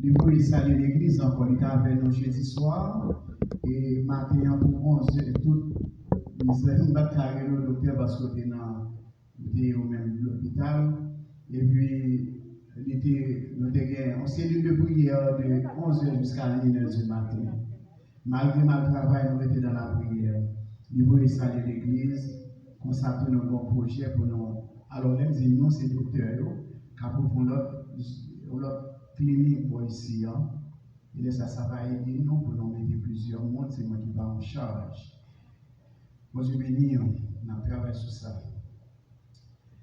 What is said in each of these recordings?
il saluer l'église encore, il était avec nous jeudi soir. Et matin pour 11 tout les amis carré le docteur parce que était au même l'hôpital. Et puis on s'est dit de prière de 11h jusqu'à 1h du matin. Malgré ma travail, nous étions dans la prière. Nous voulons saluer l'église, consacrer nos bons projets pour nous. Alors, même si nous, c'est docteur, qui font l'autre clinique pour ici. Et ça va aider nous pour nous mettre plusieurs mois, c'est moi qui vais en charge. Moi, je bénis, on travaille sur ça.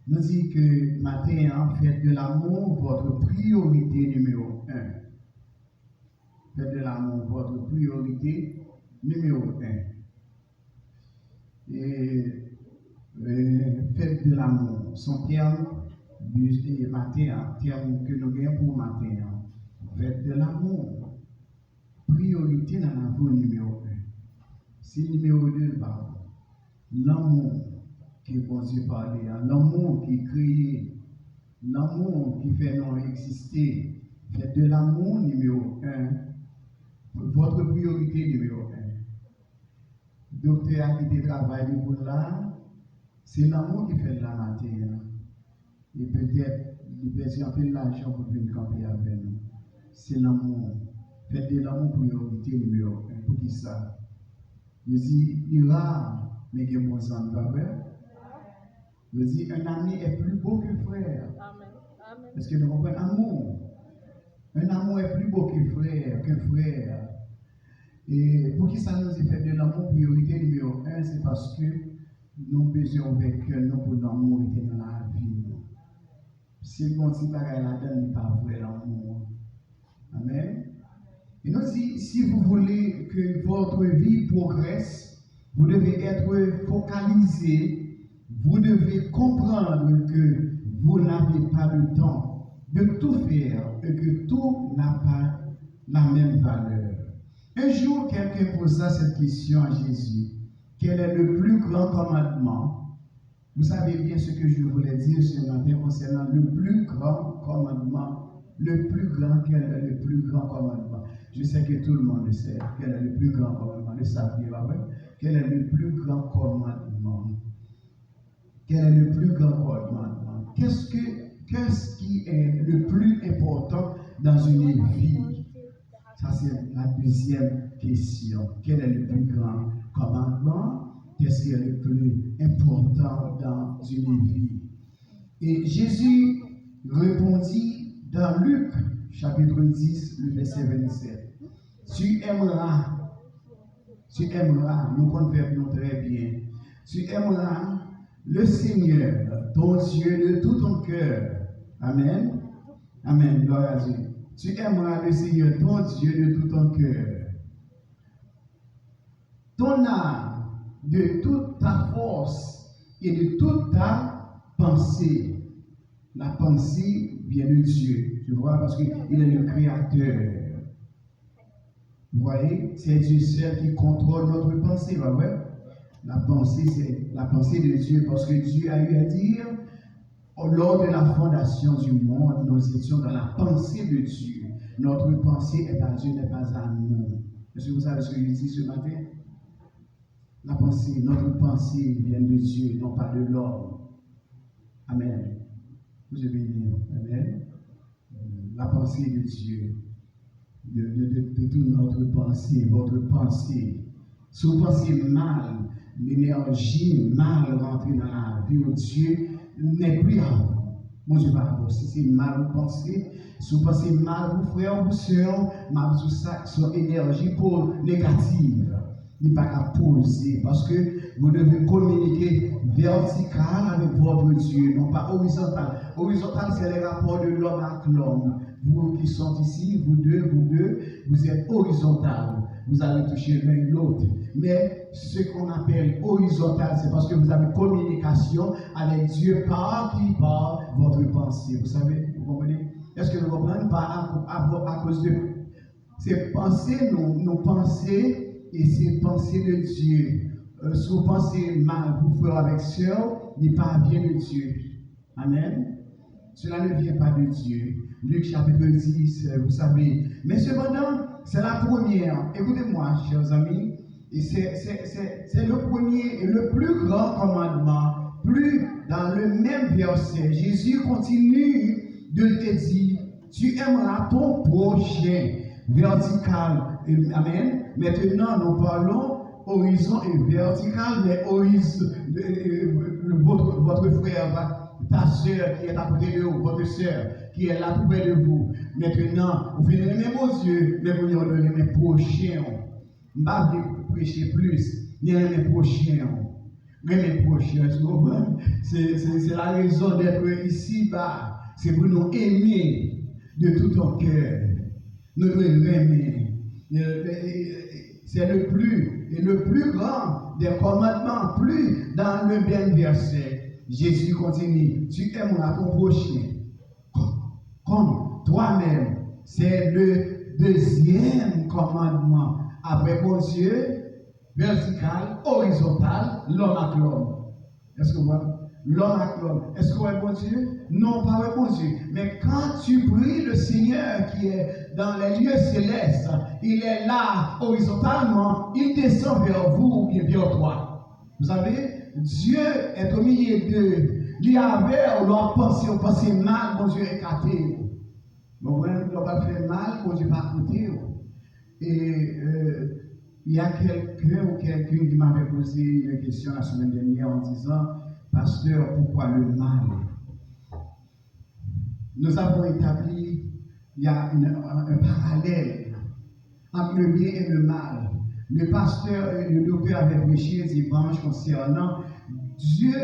Nous disons que matin, faites de l'amour votre priorité numéro 1. Faites de l'amour votre priorité numéro 1. Et faites de l'amour, son terme du matin, terme que nous gagnons pour matin. Faites de l'amour. Priorité dans l'amour numéro 1. C'est numéro 2, l'amour qui est bon Dieu parler, l'amour qui est créé, l'amour qui fait non exister. Faites de l'amour numéro 1. Votre priorité numéro 1. Docteur qui travaille pour là, c'est l'amour qui fait de la matière. Et peut-être, il peut un peu l'argent pour venir camper avec nous. C'est l'amour. Faites de l'amour priorité numéro 1. Pour qui ça? Je dis, il est rare, mais il y a mon sang de je dis, un ami est plus beau que frère. Amen. Est-ce que nous comprenons amour? Un amour est plus beau que frère. Et pour qui ça nous fait de l'amour priorité numéro 1, c'est parce que nous besoin avec nous pour l'amour était dans la vie. Si le bon petit bagage là-dedans n'est pas vrai l'amour. Amen. Et nous dit, si vous voulez que votre vie progresse, vous devez être focalisé, vous devez comprendre que vous n'avez pas le temps de tout faire et que tout n'a pas la même valeur. Un jour, quelqu'un posa cette question à Jésus. Quel est le plus grand commandement? Vous savez bien ce que je voulais dire ce matin concernant le plus grand commandement. Le plus grand, quel est le plus grand commandement? Je sais que tout le monde le sait. Quel est le plus grand commandement? Le saviez, quel est le plus grand commandement? Quel est le plus grand commandement? Qu'est-ce qui est le plus important dans une vie? Ça, c'est la deuxième question. Quel est le plus grand commandement? Qu'est-ce qui est le plus important dans une vie? Et Jésus répondit dans Luc, chapitre 10, le verset 27. Tu aimeras, nous connaissons très bien, tu aimeras le Seigneur, ton Dieu, de tout ton cœur. Amen. Amen. Gloire à Dieu. Tu aimeras le Seigneur, ton Dieu, de tout ton cœur. Ton âme, de toute ta force et de toute ta pensée. La pensée vient de Dieu. Tu vois, parce qu'il est le créateur. Vous voyez, c'est Dieu seul qui contrôle notre pensée. Ouais? La pensée, c'est la pensée de Dieu, parce que Dieu a eu à dire, lors de la fondation du monde, nous étions dans la pensée de Dieu. Notre pensée est à Dieu, n'est pas à nous. Est-ce que vous savez ce que je dis ce matin? La pensée, notre pensée vient de Dieu, non pas de l'homme. Amen. Vous avez béni. Amen. La pensée de Dieu, de toute notre pensée, votre pensée. Si vous pensez mal, l'énergie mal rentrée dans la vie de Dieu n'est plus à vous. Mon Dieu va vous. Si c'est mal vous pensez, si vous pensez mal vous frère, vous soeur, tout ça, son énergie pour négative. Il n'est pas à poser parce que vous devez communiquer vertical avec votre Dieu, non pas horizontal. Horizontal, c'est les rapports de l'homme avec l'homme. Vous qui sont ici, vous deux, vous êtes horizontal. Vous allez toucher l'un et l'autre. Mais ce qu'on appelle horizontal, c'est parce que vous avez communication avec Dieu par votre pensée. Vous savez, vous comprenez? Est-ce que vous comprenez? Pas à cause de ces pensées, nos pensées. Et c'est pensée de Dieu. Si vous pensez mal, vous ferez avec sœur, n'est pas bien de Dieu. Amen. Cela ne vient pas de Dieu. Luc chapitre 10, vous savez. Mais cependant, c'est la première. Écoutez-moi, chers amis, et c'est le premier et le plus grand commandement. Plus dans le même verset, Jésus continue de te dire, tu aimeras ton prochain. Vertical. Amen. Maintenant, nous parlons horizon et vertical, mais horizon, votre frère, ta soeur qui est à côté de vous, votre soeur qui est là tout près de vous. Maintenant, vous venez les mêmes aux yeux, mais vous les mêmes prochains. Je ne vais pas prêcher plus, mais les mêmes prochains. Les mêmes prochains, c'est la raison d'être ici-bas. C'est pour nous aimer de tout ton cœur. Nous devons aimer. C'est le plus grand des commandements. Plus dans le même verset, Jésus continue. Tu aimeras ton prochain comme toi-même. C'est le deuxième commandement. Après mon Dieu, vertical, horizontal, l'homme à l'homme. Est-ce que vous voyez? L'homme à l'homme. Est-ce que vous voyez bon Dieu? Non, pas avec bon Dieu. Mais quand tu pries le Seigneur qui est dans les lieux célestes, il est là horizontalement, il descend vers vous ou bien vers toi. Vous savez, Dieu est au milieu d'eux. Il y avait leur pensée mal, bon Dieu est écarté. Donc, on ne va pas faire mal, bon Dieu va écouter. Et il y a quelqu'un ou quelqu'une qui m'avait posé une question la semaine dernière en disant, pasteur, pourquoi le mal? Nous avons établi, il y a un parallèle entre le bien et le mal. Le pasteur, le docteur avait prêché dimanche concernant Dieu,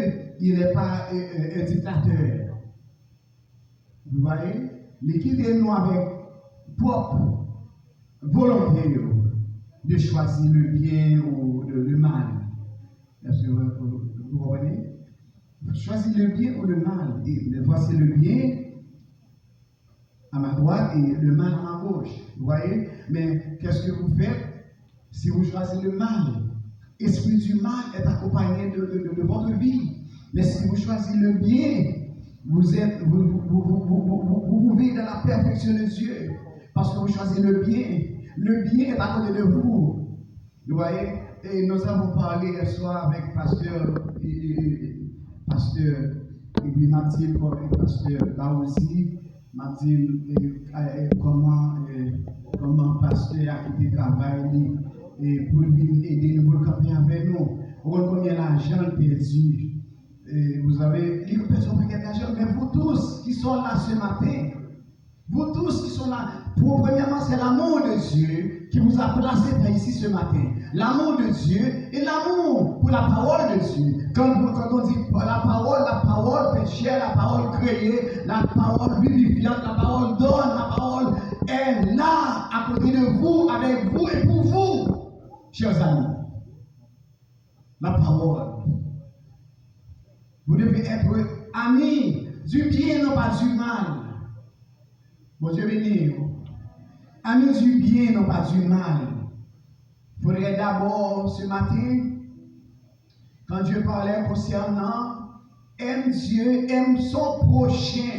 il n'est pas un dictateur. Vous voyez? L'équipe est nous avec propre volonté de choisir le bien ou le mal. Est-ce que vous comprenez? Choisir le bien ou le mal. Et voici le bien à ma droite et le mal à ma gauche. Vous voyez? Mais qu'est-ce que vous faites si vous choisissez le mal? L'esprit du mal est accompagné de votre vie. Mais si vous choisissez le bien, vous vivez dans la perfection de Dieu. Parce que vous choisissez le bien. Le bien est à côté de vous. Vous voyez? Et nous avons parlé hier soir avec pasteur et puis Mathilde et pasteur Baouzi. Mathilde, comment pasteur a quitté le travail et pour aider nous pour camper avec nous. On voit combien d'argent perdu. Et vous avez, les personnes qui ont d'argent, mais vous tous qui sont là ce matin, vous tous qui sont là, premièrement, c'est l'amour de Dieu qui vous a placé par ici ce matin. L'amour de Dieu et l'amour pour la parole de Dieu. Quand on dit la parole fait chair, la parole créée, la parole vivifiante, la parole donne, la parole est là, à côté de vous, avec vous et pour vous, chers amis. La parole. Vous devez être amis du bien, non pas du mal. Bon Dieu béni. Amis du bien, non pas du mal. Il faudrait d'abord, ce matin, quand Dieu parlait concernant aime Dieu, aime son prochain,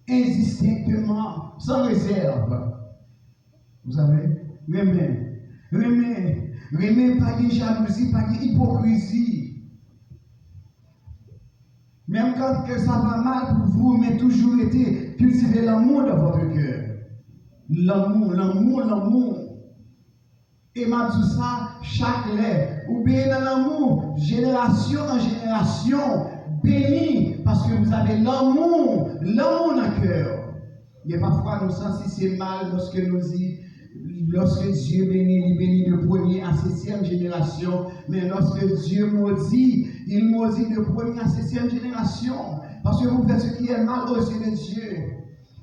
indistinctement, sans réserve. Vous savez, remet pas de jalousie, pas d'hypocrisie. Même quand que ça va mal pour vous, mais toujours été cultiver l'amour dans votre cœur. L'amour. Et m'a dit ça chaque lettre. Ou bien dans l'amour, génération en génération, béni, parce que vous avez l'amour dans le cœur. Et parfois nous sentons si c'est mal lorsque nous dit, lorsque Dieu bénit, il bénit de première à 6e génération, mais lorsque Dieu maudit, il maudit de première à 6e génération, parce que vous faites ce qui est mal aux yeux de Dieu.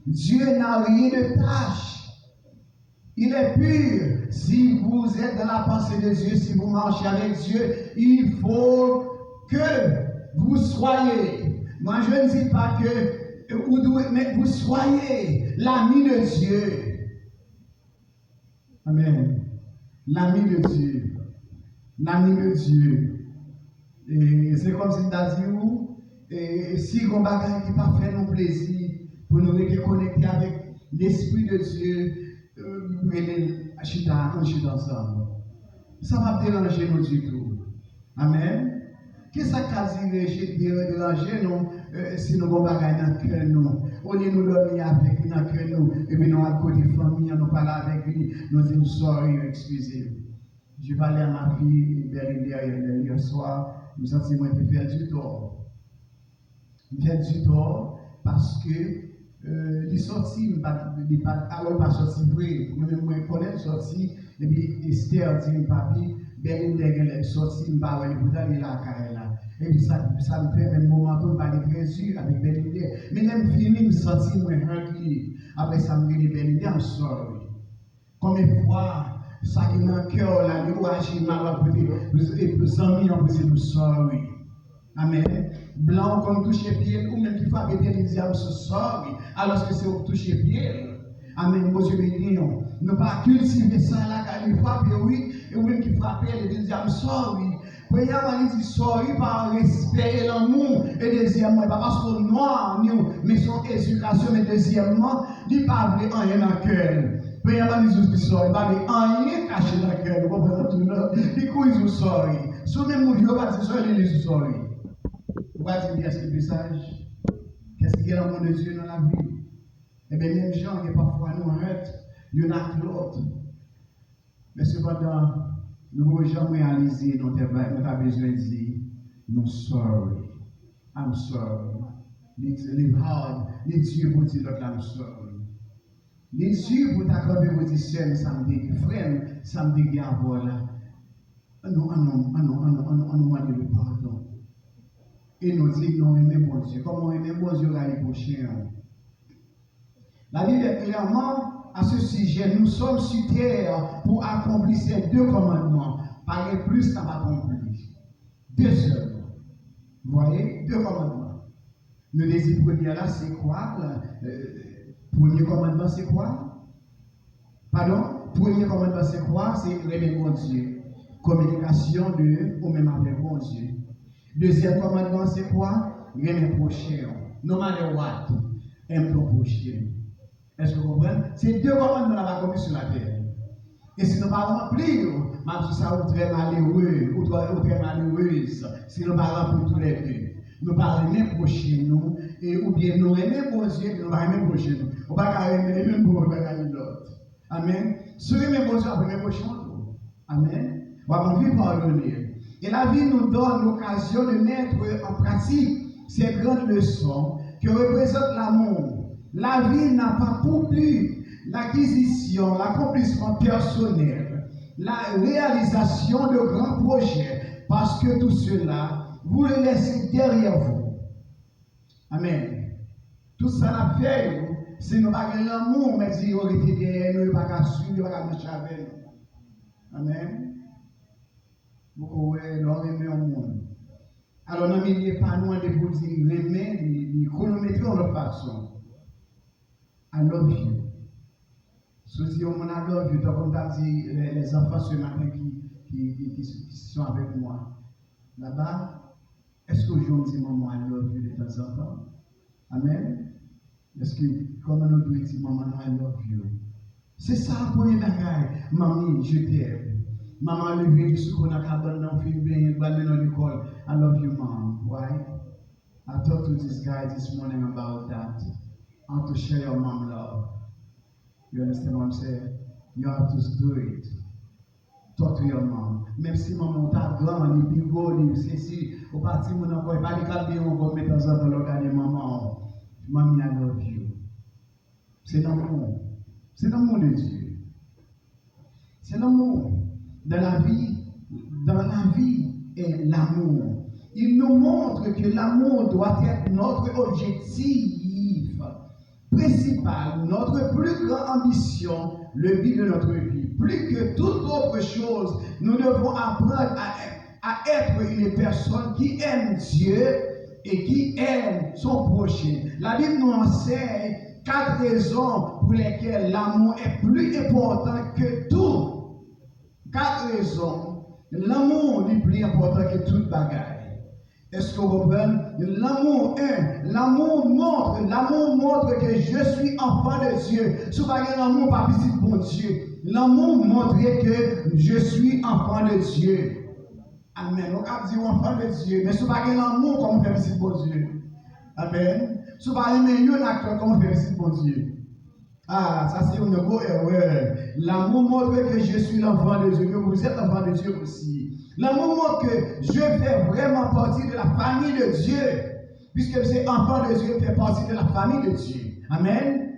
Dieu n'a rien de tâche. Il est pur. Si vous êtes dans la pensée de Dieu, si vous marchez avec Dieu, il faut que vous soyez. Moi, je ne dis pas que mais vous soyez l'ami de Dieu. Amen. L'ami de Dieu. L'ami de Dieu. Et c'est comme si tu as dit, et si on bagaille qui pas fait nos plaisir, pour nous reconnecter avec l'Esprit de Dieu, ensemble. Ça va déranger nous du tout. Amen. Qu'est-ce que déranger nous si nous avons des dans le cœur nous? Au lieu de nous dormir avec dans le cœur nous, et puis nous à côté de la famille, nous parlons avec lui, nous disons sorry, excusez. Je parlais à ma fille hier soir, je me sentais moi de faire du tort. Je fais du tort parce que les sorties, alors pas sorti vrai, moi je connais sortie, et puis Esther dit, papi, Belinda est sortie, je ne sais pas où elle est là. Et puis ça me fait un moment où je parle très dur avec Belinda. Mais même fini, je me sentis moins hurt. Après ça, me dit Belinda, I'm sorry. Combien de fois, ça qui est dans le cœur, là, nous agissons mal à côté, les amis ont besoin de sorry. Amen. Blanc comme toucher pied, ou même qui frappe bien, ils disent, I'm so sorry. Alors que c'est au toucher pied. Amen. Bon Dieu béni. Nous pas cultiver ça là, quand il frappe, oui, et ou même qui frappe, ils disent, I'm sorry. Premièrement, il dit sorry par respect et l'amour. Et deuxièmement, pas parce qu'on est noir, mais son éducation. Mais deuxièmement, il ne parle pas rien dans le cœur. Premièrement, il dit sorry, il ne parle pas rien caché dans le cœur. Vous comprenez tout là? Il dit sorry. Si même mon vieux va dire sorry, il dit sorry. Vous va dire qu'est-ce que le message? Qu'est-ce qu'il y a dans le monde de Dieu dans la vie? Eh bien, même gens qui parfois nous arrêtent, il y en a que l'autre. Mais cependant, nous ne pouvons jamais réaliser notre besoin de dire, nous sorry, I'm sorry. Live hard, les Dieu pour dire l'autre, I'm sorry. Les Dieu pour t'accorder vos discernents samedi, frère, samedi, bien voilà. On demande le pardon. Et nous disons, non, aimez mon Dieu. Comment aimer mon Dieu à les prochains? La Bible est clairement à ce sujet. Nous sommes sur terre pour accomplir ces deux commandements. Pas plus qu'on va accomplir. Deux seuls. Vous voyez, deux commandements. Le désir premier là, c'est quoi? Premier commandement, c'est quoi? Pardon? Premier commandement, c'est quoi? C'est aimer mon Dieu. Communication de ou même avec mon Dieu. Deuxième commandement, c'est quoi? Aimer prochain. No matter what, aime ton prochain. Est-ce que vous comprenez? C'est deux commandements qu'on va accomplir sur la terre. Et si nous ne parlons pas plus, même si ça est très malheureux ou très malheureuse, si nous ne parlons pas tous les deux, nous parlons même prochain nous, et ou bien nous aimons pour Dieu, et nous parlons prochain nous. On ne va pas aimer même pour l'autre. Amen. Si nous aimons pour Dieu, on va aimer prochain nous. Amen. On va vivre pardonner. Et la vie nous donne l'occasion de mettre en pratique ces grandes leçons qui représentent l'amour. La vie n'a pas pour but l'acquisition, l'accomplissement personnel, la réalisation de grands projets, parce que tout cela, vous le laissez derrière vous. Amen. Tout ça l'a fait, c'est nous pas l'amour, mais si on était derrière nous, pas qu'à suivre, pas qu'à marcher avec nous. Amen. Vous pouvez leur aimer au monde. Alors, nous n'avons pas loin de vous dire, aimer, les chronométrer en leur façon. I love you. Si on dit, I love you, comme tu as dit, les enfants ce matin qui sont avec moi. Là-bas, est-ce qu'aujourd'hui, maman, I love you de temps en temps? Amen. Est-ce que, comment nous devons dire, maman, I love you? C'est ça le premier bagage. Mamie, je t'aime. Maman, levé du sucre, on a cabane dans le film, bien, dans l'école. I love you, mom. Why? I talked to this guy this morning about that. I want to share your mom love. You understand what I'm saying? You have to do it. Talk to your mom. Même si maman t'a grand, il bigot, il ceci, au parti, mon enfant, il va les calmer, on va mettre ça dans l'organe maman. Mamie, I love you. C'est l'amour. C'est l'amour de Dieu. C'est l'amour. Dans la vie est l'amour. Il nous montre que l'amour doit être notre objectif principal, notre plus grande ambition, le but de notre vie. Plus que toute autre chose, nous devons apprendre à être une personne qui aime Dieu et qui aime son prochain. La Bible nous enseigne 4 raisons pour lesquelles l'amour est plus important que tout. 4 raisons. L'amour est plus important que toute bagaille. Est-ce que vous comprenez? L'amour montre que je suis enfant de Dieu. Si vous parlez l'amour, pas petit bon Dieu. L'amour montre que je suis enfant de Dieu. Amen. On a dit enfant de Dieu. Mais si vous parlez l'amour, comment on fait petit bon Dieu? Amen. Si vous parlez un acteur, comment on fait petit bon Dieu? Ah, ça c'est une grosse erreur. L'amour montre que je suis l'enfant de Dieu, que vous êtes l'enfant de Dieu aussi. L'amour montre que je fais vraiment partie de la famille de Dieu. Puisque c'est enfant de Dieu, fait partie de la famille de Dieu. Amen.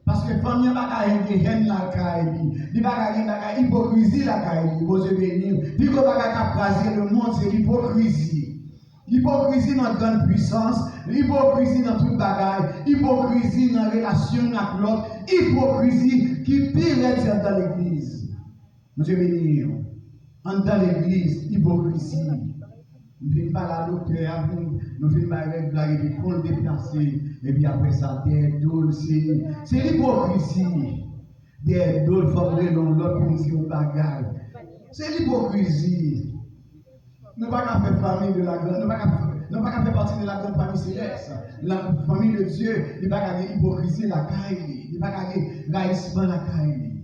Parce que famille n'a pas de haine la caille, il n'a pas d'hypocrisie la caille, vous êtes bénis. Puis qu'on va craser le monde, c'est l'hypocrisie. L'hypocrisie dans la grande puissance, l'hypocrisie dans toute bagaille, l'hypocrisie dans la relation avec l'autre, l'hypocrisie qui pire dans l'église. Monsieur béni, dans l'église, hypocrisie. Nous ne faisons pas la docteur, nous faisons pas avec blague et puis déplacer, et puis après ça, des dôles, c'est l'hypocrisie. Des dôles formés dans l'autre pour nous dire bagaille. C'est l'hypocrisie. Nous ne pouvons pas faire famille de la grande, nous ne pouvons pas faire partie de la grande famille céleste. La famille de Dieu, il n'y a pas qu'à hypocrisie la caille, il n'y a pas qu'à raïssement la caille.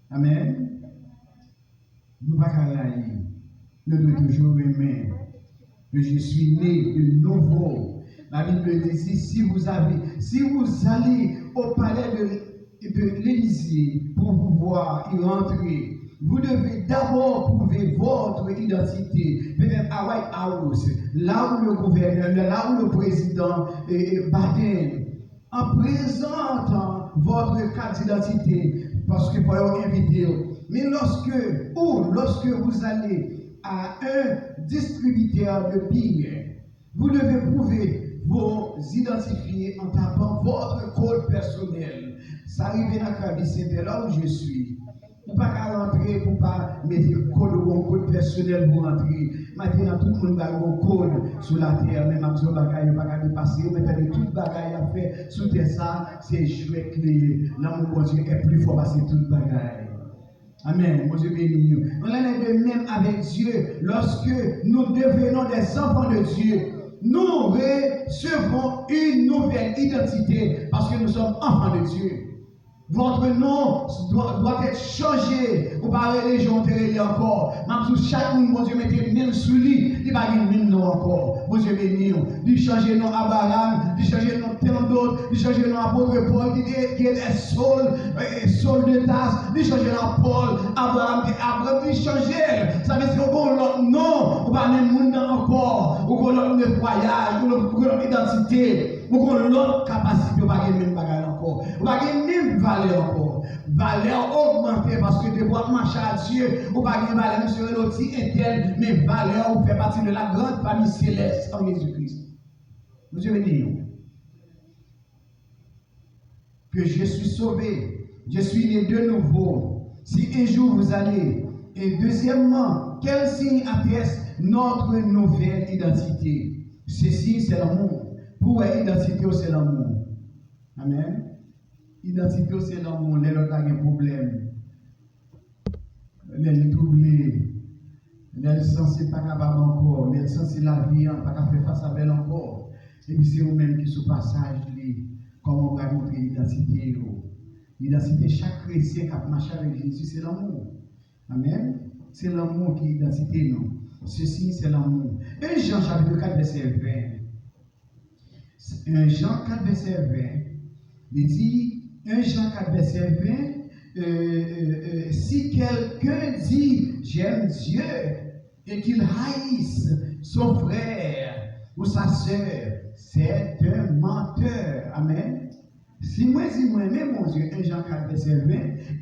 Amen. Nous ne pouvons pas raïsser. Nous devons toujours aimer que je suis né de nouveau. La Bible dit si vous allez au palais de l'Élysée pour pouvoir y rentrer, vous devez d'abord prouver votre identité. Peut-être à White House, là où le gouverneur, là où le président Biden, en présentant votre carte d'identité, parce qu'il faut inviter. Mais lorsque vous allez à un distributeur de billets, vous devez prouver vos identifiés en tapant votre code personnel. Ça arrive dans la vie, c'était là où je suis. Vous ne pouvez pas rentrer pour ne pas mettre le code personnel pour rentrer. Maintenant, tout le monde a un code sur la terre, même à ce bagaille, il ne peut pas dépasser. Vous mettez tout le bagaille à faire sous terre, ça, c'est chouette. L'amour de Dieu est plus fort parce que tout le bagaille. Amen. Mon Dieu béni. On en est de même avec Dieu. Lorsque nous devenons des enfants de Dieu, nous recevons une nouvelle identité parce que nous sommes enfants de Dieu. Votre nom doit être changé. Vous parlez les gens encore. Même si chaque monde, mon Dieu, mettez même sous lui, il va dire même nom encore. Mon Dieu béni. Il change le nom Abraham, il change le nom tant d'autres, il change le nom apôtre Paul, qui est Saul de Tarse, il change le nom Paul, Abraham, il change. Ça veut dire qu'on l'autre nom, on va même monde encore, on va l'autre nettoyage, on va l'autre identité. Ou qu'on l'autre capacité, on va gagner même bagarre encore. On va gagner même valeur encore. Valeur augmentée parce que de voir marcher à Dieu, on va gagner valeur sur l'autre interne, mais valeur ou fait partie de la grande famille céleste en Jésus-Christ. Monsieur béni. Que je suis sauvé, je suis né de nouveau. Si un jour vous allez, et deuxièmement, quel signe atteste notre nouvelle identité? Ceci, c'est l'amour. Pour l'identité, c'est l'amour. Amen. L'identité, c'est l'amour. Les autres ont un problème. Les troublés. Les sens, c'est pas capable encore. Les sens, c'est la vie, on pas capable de faire face à elle encore. Et puis, c'est vous-même qui sont passage, comment on va montrer l'identité. L'identité, chaque chrétien qui a marché avec Jésus, c'est l'amour. Amen. C'est l'amour qui est l'identité, non. Ceci, c'est l'amour. 1 Jean, chapitre 4, verset 20. 1 Jean 4, verset 20, il dit, 1 Jean 4, verset 20, si quelqu'un dit j'aime Dieu et qu'il haïsse son frère ou sa soeur, c'est un menteur. Amen. Si moi dis moi-même, mon Dieu, 1 Jean 4, verset 20,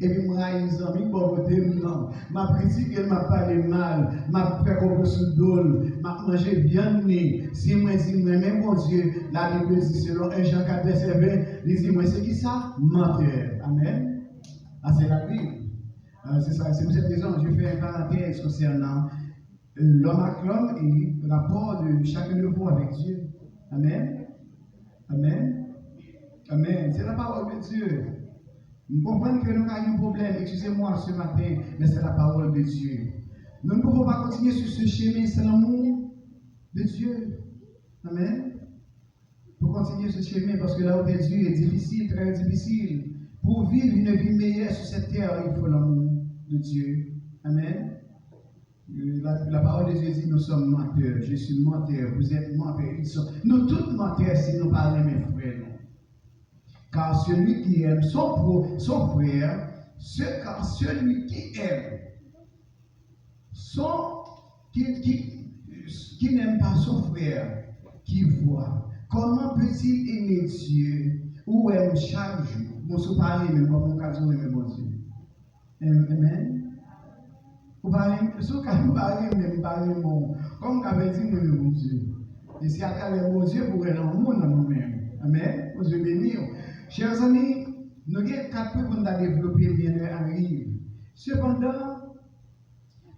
et puis moi, les amis, pour voter, non, m'a critiqué, m'a parlé mal, m'a fait comme sous dôle, m'a mangé bien né. Si moi dis moi-même, mon Dieu, la Bible dit selon 1 Jean 4, verset 20, il dit moi, c'est qui ça? Menteur. Amen. Ah, c'est la Bible. C'est ça, c'est pour cette raison que je fais un parenthèse concernant l'homme avec l'homme et le rapport de chacun de vous avec Dieu. Amen. Amen. Amen. C'est la parole de Dieu. Nous comprenons que nous avons un problème. Excusez-moi ce matin, mais c'est la parole de Dieu. Nous ne pouvons pas continuer sur ce chemin sans l'amour de Dieu. Amen. Pour continuer ce chemin, parce que là où Dieu est difficile, très difficile. Pour vivre une vie meilleure sur cette terre, il faut l'amour de Dieu. Amen. La parole de Dieu dit, nous sommes menteurs. Je suis menteur, vous êtes menteurs. Nous tous menteurs si nous parlons mes frères. Car celui qui aime son frère, car celui qui aime qui n'aime pas son frère, qui voit, comment peut-il aimer Dieu ou aime chaque jour? Bon, si vous parlez même, mon cas, vous aimez mon Dieu. Amen. Vous parlez, si vous parlez même, comme vous avez dit, mon Dieu. Et si à travers mon Dieu, vous allez dans le monde, nous-mêmes. Amen. Vous êtes bénis. Chers amis, nous avons 4 points qu'on a développés bien arrive. Cependant,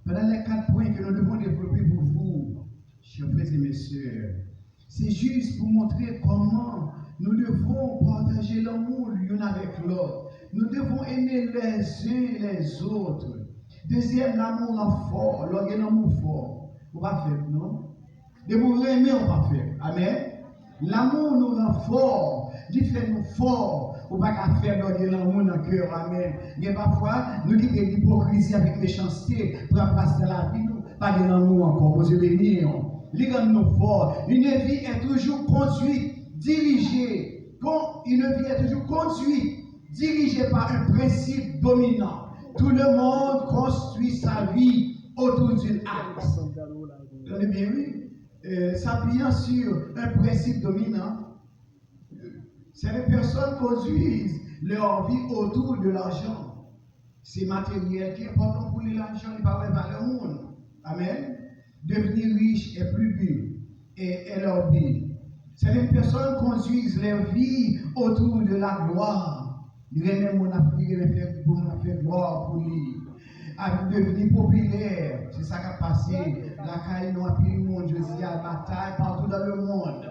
pendant les 4 points que nous devons développer pour vous, chers frères et mes sœurs, c'est juste pour montrer comment nous devons partager l'amour l'un avec l'autre. Nous devons aimer les uns les autres. Deuxième, l'amour fort. L'amour fort. On va faire, non? De vous aimer, on va faire. Amen. L'amour nous rend fort. Il fait nous forts. On va pas faire l'amour dans le cœur. Amen. Mais parfois, nous avons de l'hypocrisie avec méchanceté pour passer la vie. Pas de l'amour encore. Vous bénir. Il rend nous forts. Une vie est toujours conduite, dirigée. Une vie est toujours conduite, dirigée par un principe dominant. Tout le monde construit sa vie autour d'une axe. Vous avez bien vu? S'appuyant sur un principe dominant, ces personnes conduisent leur vie autour de l'argent. C'est matériel qui est important pour l'argent, il ne va pas vers le monde. Amen. Devenir riche est plus but et leur but. Certaines personnes conduisent leur vie autour de la gloire. Ils aiment mon affaire pour faire gloire pour lui. À devenir populaire, c'est ça qui a passé. La caille noire, puis le monde, je dis, à la bataille partout dans le monde.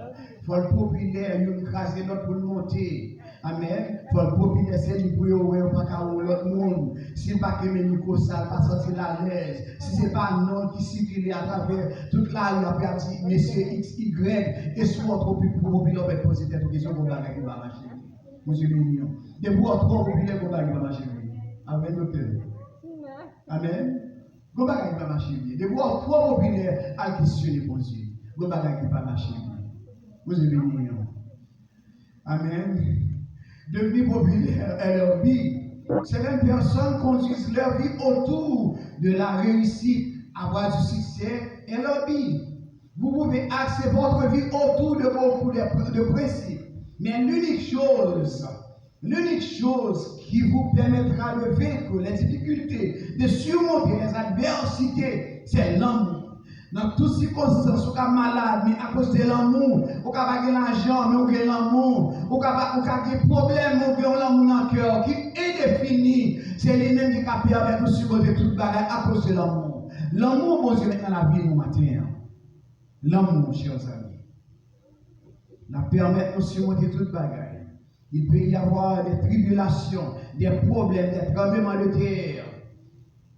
Il faut le populaire, il écraser l'autre pour le monter. Amen. Il faut le populaire, c'est lui pour y pas qu'à l'autre monde. S'il n'y a pas que mes micros, ça va pas sortir la l'aise. Si ce n'est pas un nom qui circule à travers toute la rue, il a dit, monsieur X, Y, et soit trop populaire, on va poser des questions pour la qui va marcher. Monsieur Lénion. Des bois trop populaires pour la qui va marcher. Amen, docteur. Amen. Vous ne pouvez pas marcher bien. Des bois trop populaires à questionner pour Dieu. Vous ne pouvez pas marcher bien. Vous êtes bénis. Amen. Devenir populaire est leur vie. Certaines personnes conduisent leur vie autour de la réussite, avoir du succès et leur vie. Vous pouvez axer votre vie autour de beaucoup de principes. Mais l'unique chose qui vous permettra de vaincre les difficultés, de surmonter les adversités, c'est l'amour. Dans toutes circonstances, vous êtes malade, mais à cause de l'amour, vous avez l'argent, mais vous avez l'amour, vous avez des problèmes, mais vous avez l'amour dans le cœur, qui est défini. C'est lui-même qui a permis de supporter toute bagarre à cause de l'amour. L'amour, mon Dieu, est dans la vie du matin. L'amour, chers amis. La permettre de surmonter toute bagarre. Il peut y avoir des tribulations, des problèmes, des tremblements de terre.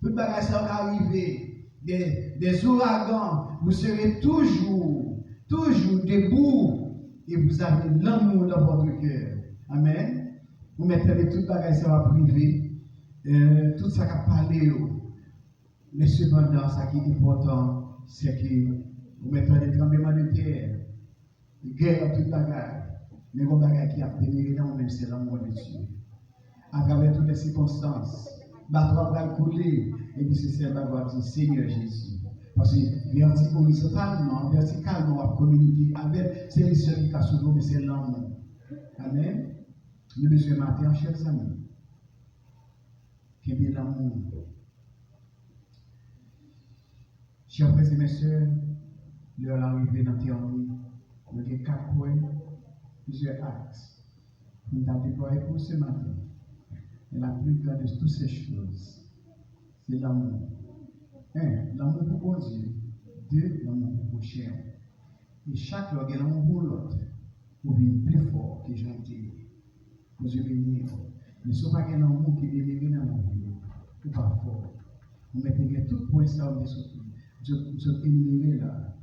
Toute bagarre, ça va arriver. Des ouragans, vous serez toujours debout et vous avez l'amour dans votre cœur. Amen. Vous mettez toute bagarre, ça va priver. Tout ça qui a parlé. Mais cependant, ce qui est important, c'est que vous mettez des tremblements de terre, guerre, toute bagarre. Mais vos bagages qui a pénétré dans même c'est l'amour de Dieu. À travers toutes les circonstances, bateau va couler, et puis c'est celle-là va dire Seigneur Jésus. Parce que horizontalement, verticalement, on va communiquer avec ces seuls qui a sauvé, mais c'est l'amour. Amen. Nous besoin matin, chers amis. Qui est bien l'amour. Chers frères et mes sœurs, l'heure arrivée dans terme, nous avons 4 points. Plusieurs axes. Nous avons déployé pour ce matin. Et la plus grande de toutes ces choses, c'est l'amour. 1. L'amour pour bon Dieu. 2. L'amour pour prochain. Et chaque loi, l'amour pour l'autre, pour venir plus fort que gentil. Pour Dieu bénir. Mais ce n'est pas un amour qui est délivré dans la vie. Ou pas fort. Vous mettez tout pour ça, vous êtes énuméré là.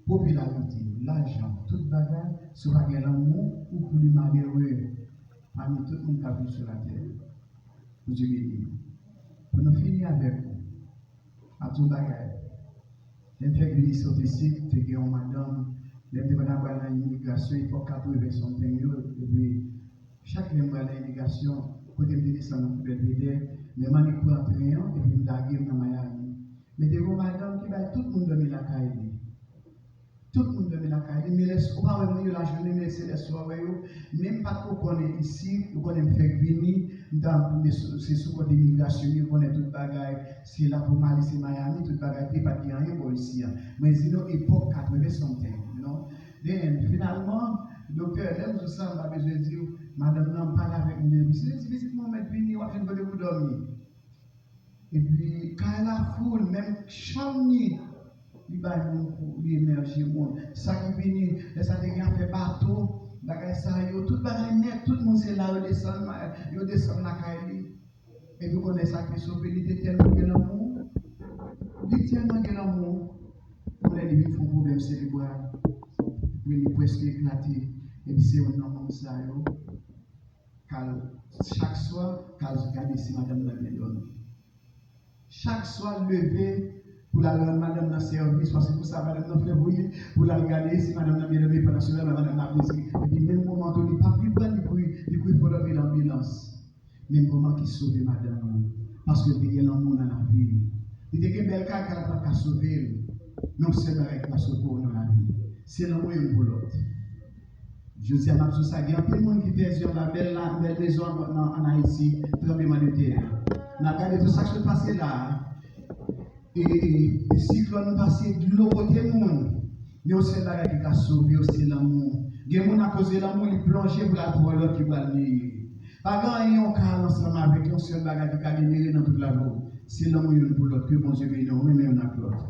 popularité, l'argent, toute bagarre, ce pas l'amour ou plus malheureux parmi tout le monde qui a vu sur la terre. Pour Dieu béni. Pour nous finir avec vous, à tout bagarre. Les fait venir sur ici, c'est que madame, les développements dans l'immigration, il faut 80 son pays, et puis chaque membre de l'immigration, côté de descendre dans le PD, mais moi, je peux entrer, et puis je vais dans Miami. Mais des madame qui va tout le monde donner la caille. Tout le monde donne la caille, mais les soirs, la journée, mais c'est les soirées, même pas qu'on connaît ici, on connaît faire venir dans ces sous-côtés d'immigration, on connaît toute bagaille, c'est là pour Mali, c'est Miami, toute bagaille, il n'y a pas de rien pour ici. Mais sinon, époque 80 centimes, non? Finalement, docteur, là, nous sommes pas besoin de dire, madame, non, parle avec nous, c'est difficile pour mettre venir, on va faire vous dormir. Et puis, quand elle a foule, même chambre, il va l'énergie ça qui vient les Américains fait bateau bagay ça yo tout bagay net tout le monde c'est là yo descend la caille et vous connaissez ça qui sauve il tellement de l'amour on les limite font problème cérébral puis il presque éclaté et puis c'est un homme comme ça yo chaque soir quand je regarde ici madame la donne chaque soir levé pour la madame dans le service, parce que pour ça, madame n'a fait bouillir, pour la regarder, si madame n'a bien levé pendant ce temps, madame n'a plaisir. Et puis, même moment où il n'est pas plus près, il faut lever l'ambulance. Même moment qui sauve madame, parce que il y a l'amour dans la vie. Il y a des belles cas qui n'a pas sauvé, mais on sait avec la secours dans la vie. C'est l'amour pour l'autre. Je dis à ma tout ça, il y a plein de monde qui perd sur la belle maison en Haïti, tremblement de terre. On a regardé tout ça qui se passait là. Et le cyclone passé de l'eau côté monde. Mais on sait là qui a sauvé aussi l'amour. Il y a des gens qui a causé l'amour, ils plongent pour la pour l'autre qui va venir. Pas grand yon cas ensemble avec un seul bagage qui a libéré dans toute la vie. C'est l'amour pour l'autre que bon Dieu bénit, mais on a l'autre.